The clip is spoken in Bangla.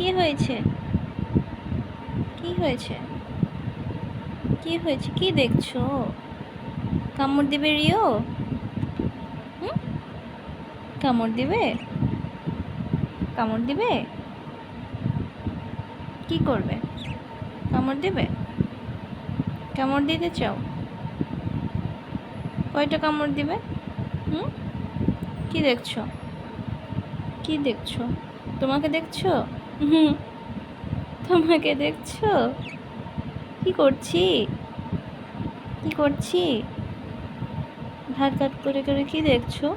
কি হয়েছে? কি হয়েছে? কি হয়েছে? কি দেখছো? কামড় দিবে রিও? হুম? কামড় দিবে? কামড় দিবে? কি করবে? কামড় দিবে? কামড় দিতে চাও? কয়টা কামড় দিবে? হুম? কি দেখছো? কি দেখছো? তোমাকে দেখছো? হুম, তোমাকে দেখছো? কি করছি? কি করছি? ধার কাট করে করে কি দেখছো?